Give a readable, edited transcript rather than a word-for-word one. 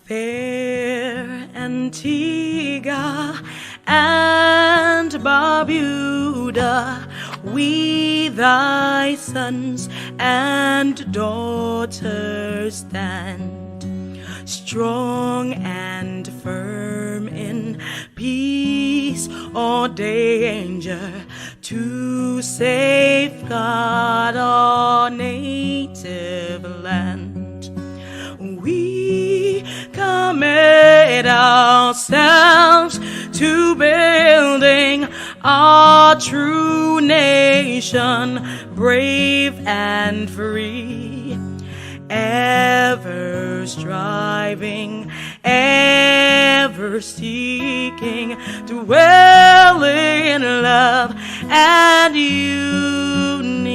Fair Antigua and Barbuda, we thy sons and daughters stand, strong and firm in peace or danger, to safeguard our native land. We commit ourselves to building our true nation, brave and free, ever striving, ever seeking, dwell in love and unity.